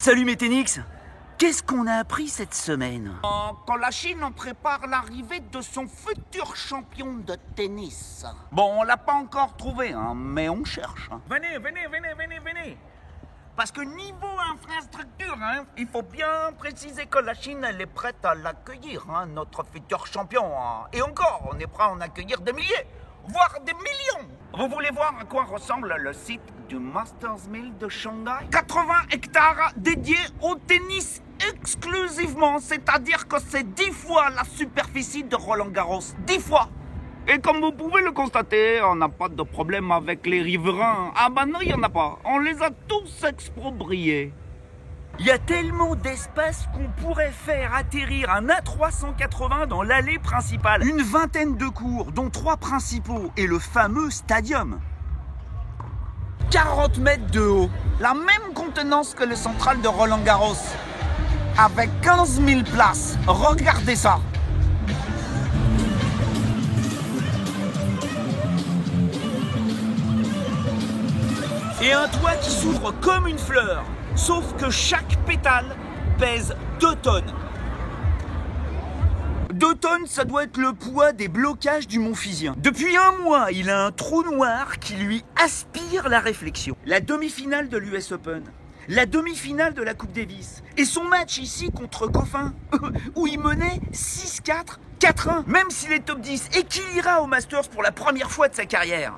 Salut Méténix. Qu'est-ce qu'on a appris cette semaine? Quand la Chine en prépare l'arrivée de son futur champion de tennis. Bon, on l'a pas encore trouvé, hein, mais on cherche. Venez. Parce que niveau infrastructure, il faut bien préciser que la Chine, elle est prête à l'accueillir, notre futur champion. Et encore, on est prêt à en accueillir des milliers, voire des millions. Vous voulez voir à quoi ressemble le site du Masters Mill de Shanghai? 80 hectares dédiés au tennis exclusivement, c'est-à-dire que c'est 10 fois la superficie de Roland-Garros. 10 fois. Et comme vous pouvez le constater, on n'a pas de problème avec les riverains. Ah bah non, il n'y en a pas. On les a tous expropriés. Il y a tellement d'espace qu'on pourrait faire atterrir un A380 dans l'allée principale. Une vingtaine de cours, dont 3 principaux, et le fameux stadium. 40 mètres de haut. La même contenance que le central de Roland-Garros. Avec 15 000 places. Regardez ça. Et un toit qui s'ouvre comme une fleur. Sauf que chaque pétale pèse 2 tonnes. 2 tonnes, ça doit être le poids des blocages du Mont Fisien. Depuis un mois, il a un trou noir qui lui aspire la réflexion. La demi-finale de l'US Open, la demi-finale de la Coupe Davis, et son match ici contre Goffin, où il menait 6-4, 4-1, même s'il est top 10, et qu'il ira au Masters pour la première fois de sa carrière.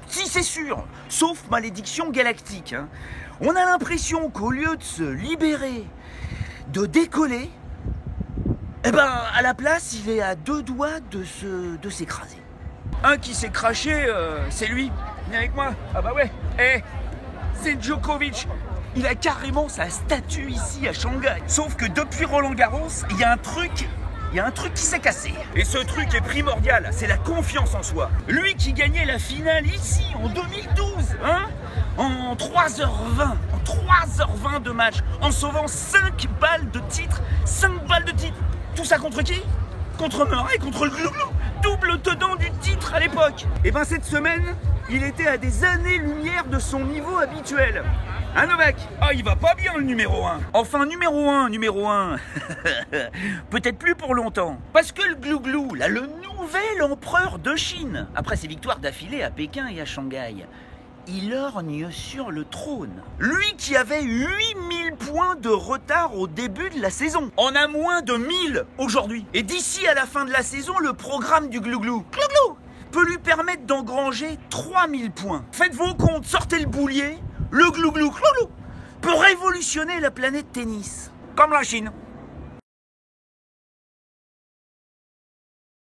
Si, c'est sûr, sauf malédiction galactique. On a l'impression qu'au lieu de se libérer, de décoller, eh ben, à la place, il est à 2 doigts de s'écraser. Un qui s'est craché, c'est lui. Viens avec moi. Ah bah ouais. C'est Djokovic. Il a carrément sa statue ici à Shanghai. Sauf que depuis Roland-Garros, il y a un truc qui s'est cassé. Et ce truc est primordial, c'est la confiance en soi. Lui qui gagnait la finale ici en 2012, en 3h20, en 3h20 de match, en sauvant 5 balles de titre. 5 balles de titre. Tout ça contre qui? Contre Murray, contre le Glouglou, double tenant du titre à l'époque. Et ben cette semaine, il était à des années-lumière de son niveau habituel. Novak? Ah, il va pas bien le numéro 1. Enfin, numéro 1. Peut-être plus pour longtemps. Parce que le Glouglou, là, le nouvel empereur de Chine, après ses victoires d'affilée à Pékin et à Shanghai, il orgne sur le trône. Lui qui avait 8000 points de retard au début de la saison. En a moins de 1000 aujourd'hui. Et d'ici à la fin de la saison, le programme du Glouglou peut lui permettre d'engranger 3000 points. Faites vos comptes, sortez le boulier. Le Glouglou peut révolutionner la planète tennis. Comme la Chine.